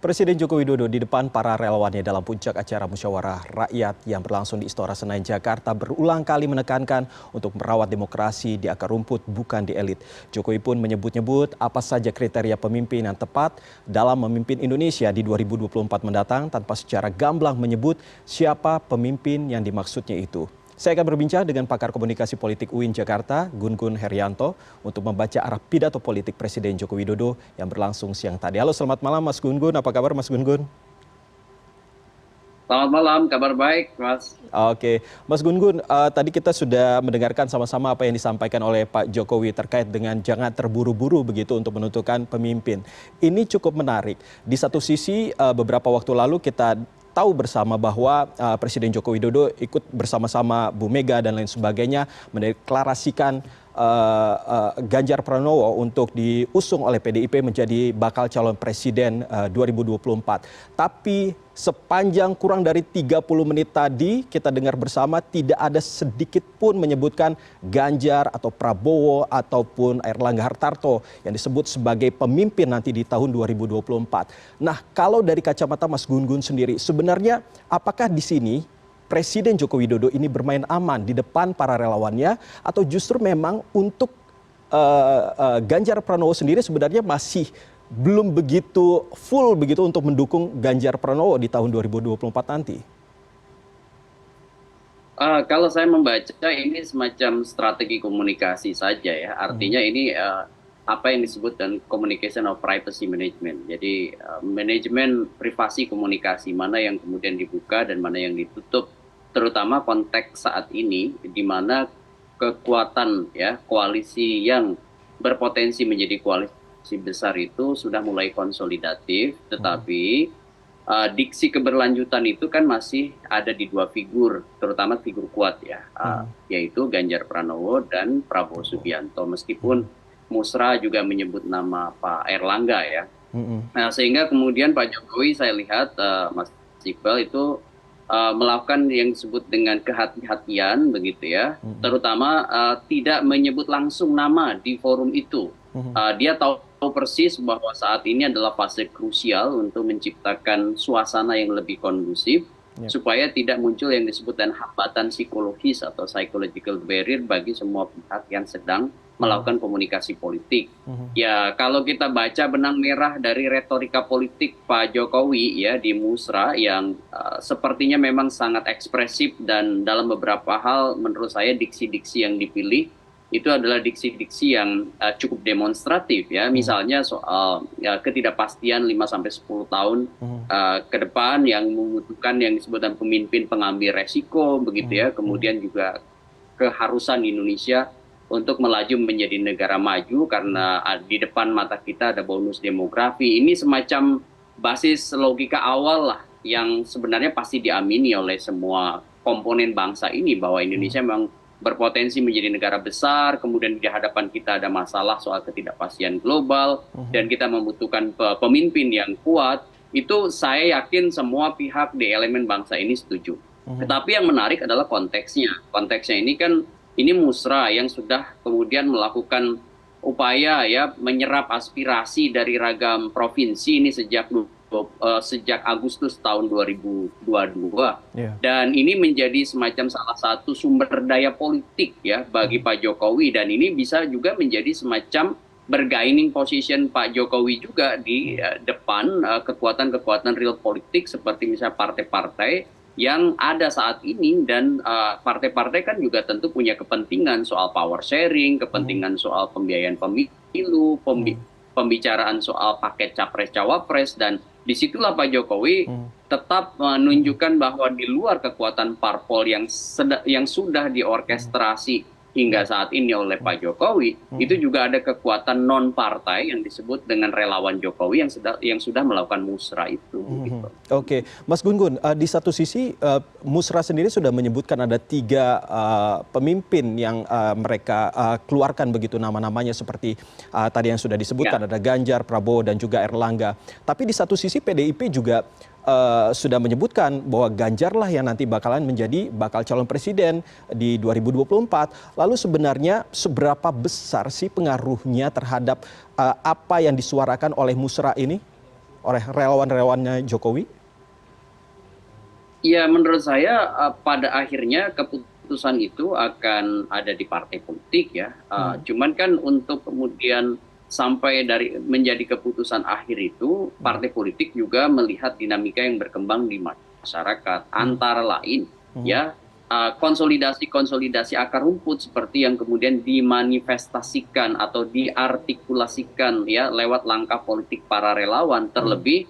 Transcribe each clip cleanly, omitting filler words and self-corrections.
Presiden Joko Widodo di depan para relawannya dalam puncak acara musyawarah rakyat yang berlangsung di Istora Senayan, Jakarta berulang kali menekankan untuk merawat demokrasi di akar rumput bukan di elit. Jokowi pun menyebut-nyebut apa saja kriteria pemimpin yang tepat dalam memimpin Indonesia di 2024 mendatang tanpa secara gamblang menyebut siapa pemimpin yang dimaksudnya itu. Saya akan berbincang dengan pakar komunikasi politik UIN Jakarta, Gun Gun Herianto, untuk membaca arah pidato politik Presiden Joko Widodo yang berlangsung siang tadi. Halo, selamat malam Mas Gun Gun. Apa kabar Mas Gun Gun? Selamat malam, kabar baik Mas. Oke, Mas Gun Gun, tadi kita sudah mendengarkan sama-sama apa yang disampaikan oleh Pak Jokowi terkait dengan jangan terburu-buru begitu untuk menentukan pemimpin. Ini cukup menarik. Di satu sisi beberapa waktu lalu kita tahu bersama bahwa Presiden Joko Widodo ikut bersama-sama Bu Mega dan lain sebagainya mendeklarasikan Ganjar Pranowo untuk diusung oleh PDIP menjadi bakal calon presiden 2024. Tapi sepanjang kurang dari 30 menit tadi kita dengar bersama tidak ada sedikit pun menyebutkan Ganjar atau Prabowo ataupun Airlangga Hartarto yang disebut sebagai pemimpin nanti di tahun 2024. Nah, kalau dari kacamata Mas Gun Gun sendiri, sebenarnya apakah di sini Presiden Joko Widodo ini bermain aman di depan para relawannya atau justru memang untuk Ganjar Pranowo sendiri sebenarnya masih belum begitu full begitu untuk mendukung Ganjar Pranowo di tahun 2024 nanti? Kalau saya membaca ini semacam strategi komunikasi saja ya. Artinya ini apa yang disebut dan communication of privacy management. Jadi manajemen privasi komunikasi, mana yang kemudian dibuka dan mana yang ditutup. Terutama konteks saat ini di mana kekuatan ya koalisi yang berpotensi menjadi koalisi besar itu sudah mulai konsolidatif, tetapi diksi keberlanjutan itu kan masih ada di dua figur, terutama figur kuat ya, yaitu Ganjar Pranowo dan Prabowo Subianto. Meskipun Musra juga menyebut nama Pak Airlangga ya. Nah, sehingga kemudian Pak Jokowi saya lihat Mas Iqbal itu melakukan yang disebut dengan kehati-hatian begitu ya, terutama tidak menyebut langsung nama di forum itu. Dia tahu persis bahwa saat ini adalah fase krusial untuk menciptakan suasana yang lebih kondusif supaya tidak muncul yang disebut dengan hambatan psikologis atau psychological barrier bagi semua pihak yang sedang melakukan komunikasi politik. Ya, kalau kita baca benang merah dari retorika politik Pak Jokowi ya di Musra yang sepertinya memang sangat ekspresif dan dalam beberapa hal menurut saya diksi-diksi yang dipilih itu adalah diksi-diksi yang cukup demonstratif ya. Misalnya soal ketidakpastian 5-10 tahun ke depan yang membutuhkan yang disebut dengan pemimpin pengambil resiko begitu ya. Kemudian juga keharusan Indonesia untuk melaju menjadi negara maju karena di depan mata kita ada bonus demografi. Ini semacam basis logika awal lah yang sebenarnya pasti diamini oleh semua komponen bangsa ini bahwa Indonesia memang berpotensi menjadi negara besar, kemudian di hadapan kita ada masalah soal ketidakpastian global dan kita membutuhkan pemimpin yang kuat. Itu saya yakin semua pihak di elemen bangsa ini setuju. Tetapi yang menarik adalah konteksnya. Konteksnya ini kan ini Musra yang sudah kemudian melakukan upaya ya menyerap aspirasi dari ragam provinsi ini sejak Agustus tahun 2022 dan ini menjadi semacam salah satu sumber daya politik ya bagi Pak Jokowi dan ini bisa juga menjadi semacam bergaining position Pak Jokowi juga di depan kekuatan-kekuatan real politik seperti misalnya partai-partai yang ada saat ini dan partai-partai kan juga tentu punya kepentingan soal power sharing, kepentingan soal pembiayaan pemilu, pembicaraan soal paket capres-cawapres dan disitulah Pak Jokowi tetap menunjukkan bahwa di luar kekuatan parpol yang sudah diorkestrasi hingga saat ini oleh Pak Jokowi, itu juga ada kekuatan non-partai yang disebut dengan relawan Jokowi yang sudah melakukan musra itu. Gitu. Oke, Mas Gun Gun, di satu sisi Musra sendiri sudah menyebutkan ada 3 pemimpin yang mereka keluarkan begitu nama-namanya seperti tadi yang sudah disebutkan ada Ganjar, Prabowo dan juga Airlangga. Tapi di satu sisi PDIP juga sudah menyebutkan bahwa Ganjar lah yang nanti bakalan menjadi bakal calon presiden di 2024. Lalu sebenarnya seberapa besar sih pengaruhnya terhadap apa yang disuarakan oleh Musra ini? oleh relawan-relawannya Jokowi? Ya, menurut saya pada akhirnya keputusan itu akan ada di partai politik ya. Cuman kan untuk kemudian sampai dari menjadi keputusan akhir itu, partai politik juga melihat dinamika yang berkembang di masyarakat. Antara lain ya konsolidasi-konsolidasi akar rumput seperti yang kemudian dimanifestasikan atau diartikulasikan ya lewat langkah politik para relawan, terlebih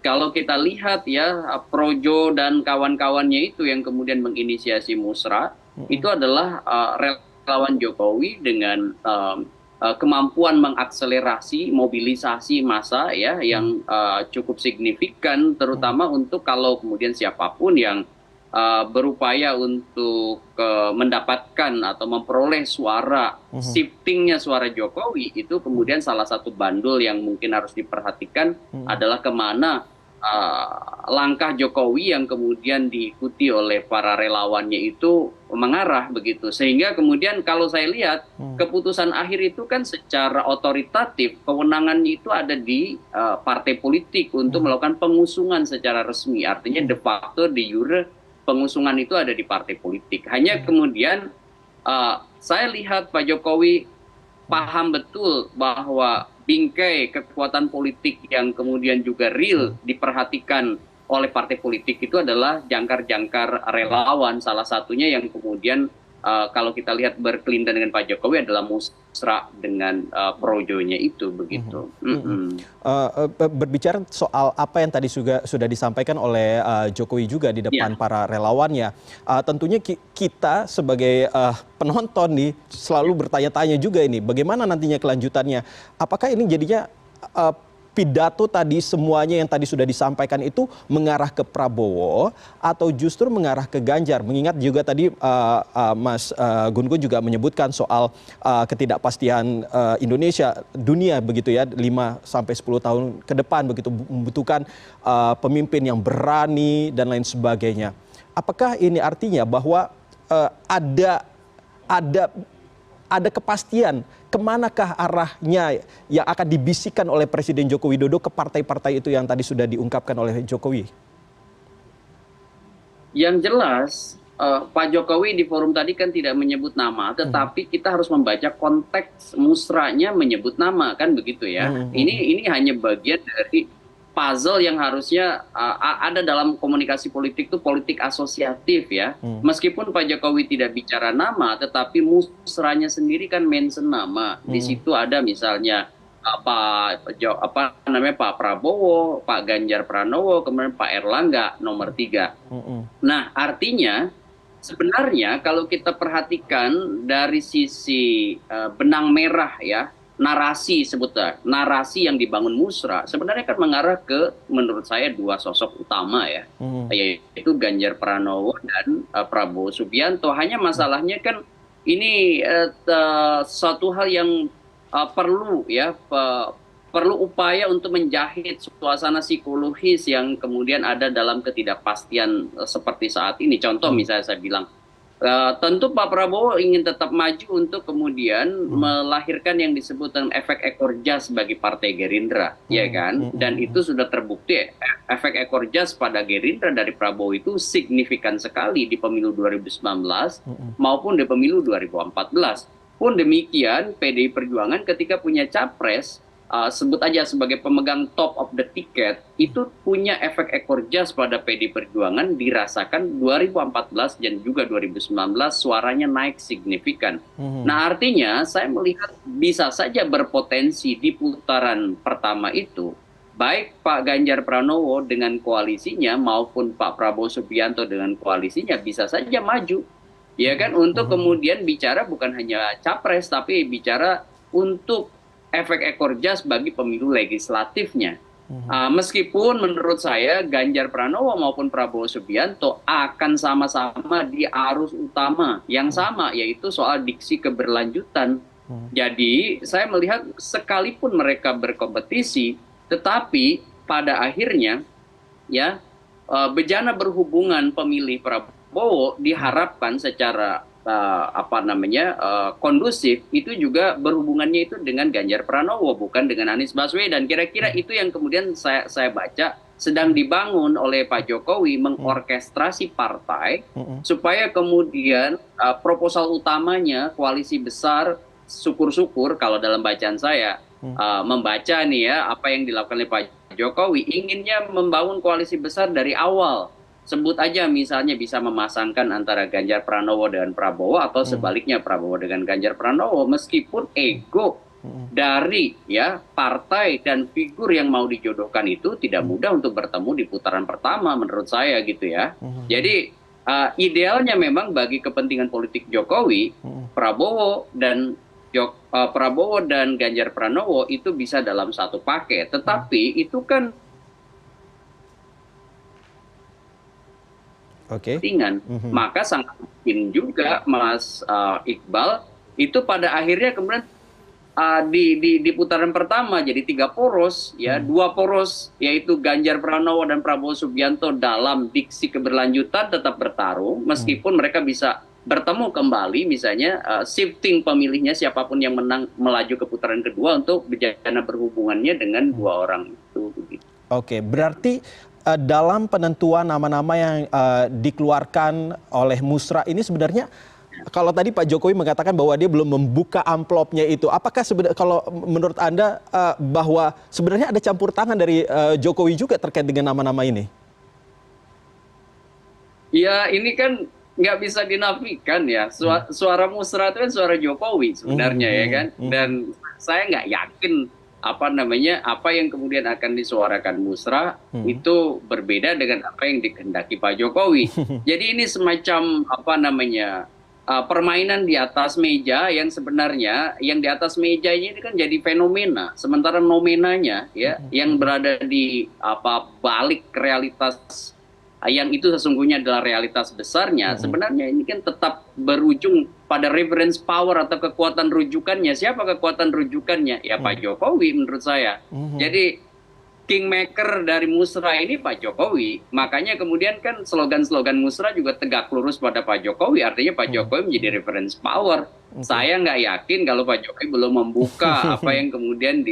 kalau kita lihat ya Projo dan kawan-kawannya itu yang kemudian menginisiasi Musra itu adalah relawan Jokowi dengan kemampuan mengakselerasi mobilisasi massa ya yang cukup signifikan, terutama untuk kalau kemudian siapapun yang berupaya untuk mendapatkan atau memperoleh suara, shiftingnya suara Jokowi itu kemudian salah satu bandul yang mungkin harus diperhatikan adalah kemana langkah Jokowi yang kemudian diikuti oleh para relawannya itu mengarah begitu, sehingga kemudian kalau saya lihat keputusan akhir itu kan secara otoritatif kewenangannya itu ada di partai politik untuk melakukan pengusungan secara resmi, artinya de facto de jure pengusungan itu ada di partai politik. Hanya kemudian saya lihat Pak Jokowi paham betul bahwa bingkai kekuatan politik yang kemudian juga real diperhatikan oleh partai politik itu adalah jangkar-jangkar relawan, salah satunya yang kemudian kalau kita lihat berkelindan dengan Pak Jokowi adalah Musra dengan Projonya itu begitu. Berbicara soal apa yang tadi sudah disampaikan oleh Jokowi juga di depan para relawannya, tentunya kita sebagai penonton nih selalu bertanya-tanya juga ini bagaimana nantinya kelanjutannya. Apakah ini jadinya pidato tadi semuanya yang tadi sudah disampaikan itu mengarah ke Prabowo atau justru mengarah ke Ganjar? Mengingat juga tadi Mas Gun-Gun juga menyebutkan soal ketidakpastian Indonesia, dunia begitu ya, 5 sampai 10 tahun ke depan begitu membutuhkan pemimpin yang berani dan lain sebagainya. Apakah ini artinya bahwa ada kepastian kemanakah arahnya yang akan dibisikkan oleh Presiden Joko Widodo ke partai-partai itu yang tadi sudah diungkapkan oleh Jokowi? Yang jelas Pak Jokowi di forum tadi kan tidak menyebut nama, tetapi kita harus membaca konteks musranya menyebut nama, kan begitu ya. Ini hanya bagian dari puzzle yang harusnya ada dalam komunikasi politik, itu politik asosiatif ya. Meskipun Pak Jokowi tidak bicara nama, tetapi musranya sendiri kan mention nama. Di situ ada misalnya Pak Prabowo, Pak Ganjar Pranowo, kemudian Pak Erlangga nomor 3. Nah, artinya sebenarnya kalau kita perhatikan dari sisi benang merah ya, narasi sebutnya, narasi yang dibangun Musra sebenarnya kan mengarah ke menurut saya dua sosok utama ya, yaitu Ganjar Pranowo dan Prabowo Subianto. Hanya masalahnya kan ini suatu hal yang perlu ya, perlu upaya untuk menjahit suasana psikologis yang kemudian ada dalam ketidakpastian seperti saat ini. Contoh misalnya saya bilang, tentu Pak Prabowo ingin tetap maju untuk kemudian melahirkan yang disebut dengan efek ekor jas bagi Partai Gerindra, ya kan? Dan itu sudah terbukti efek ekor jas pada Gerindra dari Prabowo itu signifikan sekali di pemilu 2019 maupun di pemilu 2014. Pun demikian PDI Perjuangan ketika punya capres, sebut aja sebagai pemegang top of the ticket, itu punya efek ekor jas pada PDI Perjuangan, dirasakan 2014 dan juga 2019 suaranya naik signifikan. Nah, artinya saya melihat bisa saja berpotensi di putaran pertama itu baik Pak Ganjar Pranowo dengan koalisinya maupun Pak Prabowo Subianto dengan koalisinya bisa saja maju, ya kan, untuk kemudian bicara bukan hanya capres tapi bicara untuk efek ekor jas bagi pemilu legislatifnya. Meskipun menurut saya Ganjar Pranowo maupun Prabowo Subianto akan sama-sama di arus utama yang sama, yaitu soal diksi keberlanjutan. Jadi saya melihat sekalipun mereka berkompetisi, tetapi pada akhirnya ya bejana berhubungan pemilih Prabowo diharapkan secara kondusif itu juga berhubungannya itu dengan Ganjar Pranowo, bukan dengan Anies Baswedan. Kira-kira itu yang kemudian saya baca sedang dibangun oleh Pak Jokowi, mengorkestrasi partai supaya kemudian proposal utamanya koalisi besar, syukur-syukur kalau dalam bacaan saya membaca nih ya apa yang dilakukan oleh Pak Jokowi, inginnya membangun koalisi besar dari awal. Sebut aja misalnya bisa memasangkan antara Ganjar Pranowo dengan Prabowo atau sebaliknya Prabowo dengan Ganjar Pranowo, meskipun ego dari ya partai dan figur yang mau dijodohkan itu tidak mudah untuk bertemu di putaran pertama menurut saya gitu ya. Jadi idealnya memang bagi kepentingan politik Jokowi, Prabowo dan Ganjar Pranowo itu bisa dalam satu paket. Tetapi itu kan kepentingan. Maka sangat mungkin juga Mas Iqbal itu pada akhirnya kemudian di putaran pertama jadi 3 poros ya, 2 poros yaitu Ganjar Pranowo dan Prabowo Subianto dalam diksi keberlanjutan tetap bertarung meskipun mereka bisa bertemu kembali misalnya shifting pemilihnya siapapun yang menang melaju ke putaran kedua untuk bicara berhubungannya dengan 2 orang itu. Oke, berarti dalam penentuan nama-nama yang dikeluarkan oleh Musra ini sebenarnya kalau tadi Pak Jokowi mengatakan bahwa dia belum membuka amplopnya itu, apakah kalau menurut Anda bahwa sebenarnya ada campur tangan dari Jokowi juga terkait dengan nama-nama ini? Ya ini kan nggak bisa dinafikan ya, suara Musra itu kan suara Jokowi sebenarnya ya kan, dan saya nggak yakin apa yang kemudian akan disuarakan Musra itu berbeda dengan apa yang dikehendaki Pak Jokowi. Jadi ini semacam permainan di atas meja yang sebenarnya yang di atas meja ini kan jadi fenomena, sementara nomenanya ya yang berada di balik realitas yang itu sesungguhnya adalah realitas besarnya, sebenarnya ini kan tetap berujung pada reference power atau kekuatan rujukannya. Siapa kekuatan rujukannya? Ya Pak Jokowi menurut saya. Jadi kingmaker dari Musra ini Pak Jokowi. Makanya kemudian kan slogan-slogan Musra juga tegak lurus pada Pak Jokowi. Artinya Pak Jokowi menjadi reference power. Saya nggak yakin kalau Pak Jokowi belum membuka apa yang kemudian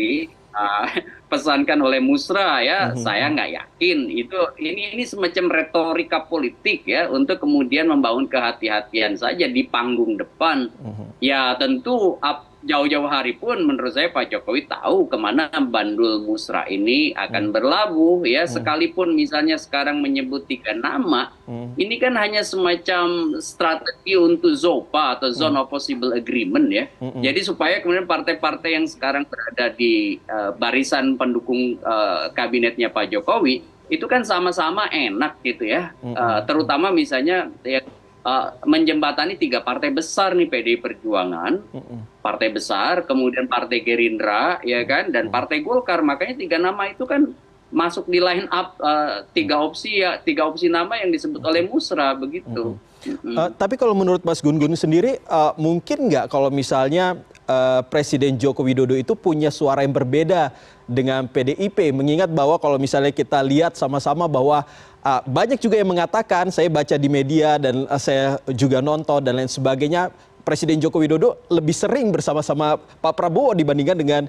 pesankan oleh Musra ya, saya nggak yakin itu ini semacam retorika politik ya untuk kemudian membangun kehati-hatian saja di panggung depan. Ya tentu jauh-jauh hari pun menurut saya Pak Jokowi tahu kemana bandul Musra ini akan berlabuh ya, sekalipun misalnya sekarang menyebut 3 nama, ini kan hanya semacam strategi untuk ZOPA atau Zone of Possible Agreement ya. Jadi supaya kemudian partai-partai yang sekarang berada di barisan pendukung kabinetnya Pak Jokowi itu kan sama-sama enak gitu ya, terutama misalnya ya, menjembatani 3 partai besar nih, PDI Perjuangan, partai besar, kemudian Partai Gerindra, ya kan, dan Partai Golkar. Makanya 3 nama itu kan masuk di line up 3 opsi nama yang disebut oleh Musra begitu. Tapi kalau menurut Mas Gun Gun sendiri, mungkin nggak kalau misalnya Presiden Joko Widodo itu punya suara yang berbeda dengan PDIP, mengingat bahwa kalau misalnya kita lihat sama-sama bahwa banyak juga yang mengatakan, saya baca di media dan saya juga nonton dan lain sebagainya, Presiden Joko Widodo lebih sering bersama-sama Pak Prabowo dibandingkan dengan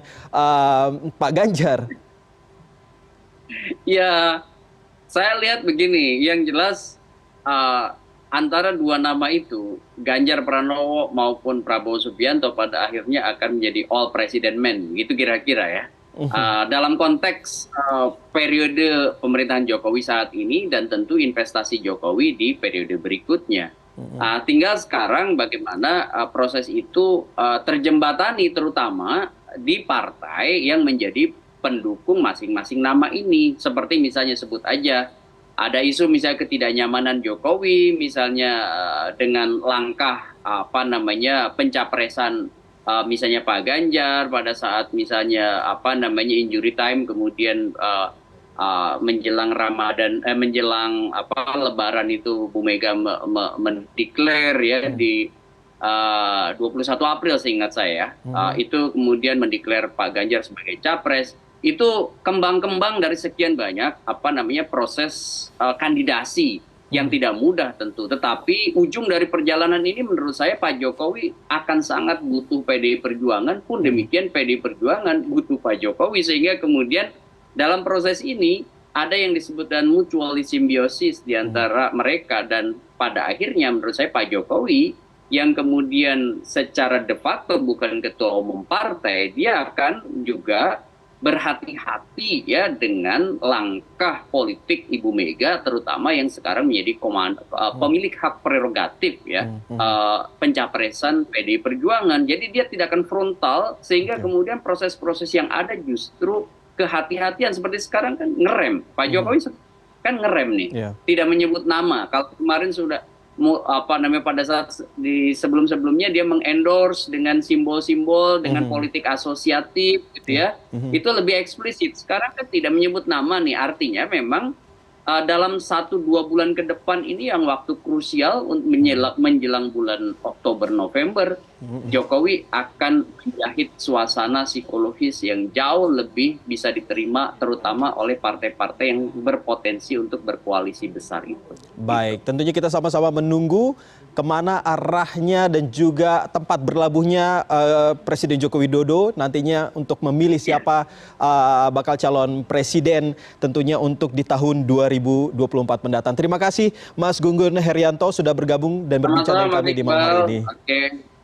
Pak Ganjar. Ya, saya lihat begini, yang jelas antara 2 nama itu, Ganjar Pranowo maupun Prabowo Subianto pada akhirnya akan menjadi all president men, gitu kira-kira ya. Dalam konteks periode pemerintahan Jokowi saat ini dan tentu investasi Jokowi di periode berikutnya. Tinggal sekarang bagaimana proses itu terjembatani terutama di partai yang menjadi pendukung masing-masing nama ini. Seperti misalnya sebut aja, ada isu misalnya ketidaknyamanan Jokowi misalnya dengan langkah pencapresan misalnya Pak Ganjar pada saat misalnya injury time, kemudian menjelang Ramadan, menjelang Lebaran itu Bu Mega mendeklar ya di 21 April seingat saya, itu kemudian mendeklar Pak Ganjar sebagai capres. Itu kembang-kembang dari sekian banyak proses kandidasi yang tidak mudah tentu. Tetapi ujung dari perjalanan ini menurut saya Pak Jokowi akan sangat butuh PDI Perjuangan, pun demikian PDI Perjuangan butuh Pak Jokowi, sehingga kemudian dalam proses ini ada yang disebut dengan mutually simbiosis di antara mereka, dan pada akhirnya menurut saya Pak Jokowi yang kemudian secara de facto bukan ketua umum partai, dia akan juga berhati-hati ya dengan langkah politik Ibu Mega, terutama yang sekarang menjadi pemilik hak prerogatif ya, pencapresan PDI Perjuangan. Jadi dia tidak akan frontal, sehingga kemudian proses-proses yang ada justru kehati-hatian. Seperti sekarang kan ngerem, Pak Jokowi kan ngerem nih, tidak menyebut nama. Kalau kemarin sudah pada saat di sebelum-sebelumnya dia mengendorse dengan simbol-simbol, dengan politik asosiatif gitu ya, itu lebih eksplisit. Sekarang kan tidak menyebut nama nih, artinya memang dalam 1-2 bulan ke depan ini yang waktu krusial menjelang bulan Oktober November, Jokowi akan menjahit suasana psikologis yang jauh lebih bisa diterima terutama oleh partai-partai yang berpotensi untuk berkoalisi besar itu. Baik, tentunya kita sama-sama menunggu kemana arahnya dan juga tempat berlabuhnya Presiden Joko Widodo nantinya untuk memilih siapa bakal calon presiden tentunya untuk di tahun 2024 mendatang. Terima kasih Mas Gun Gun Herianto sudah bergabung dan berbincang dengan kami di malam hari ini.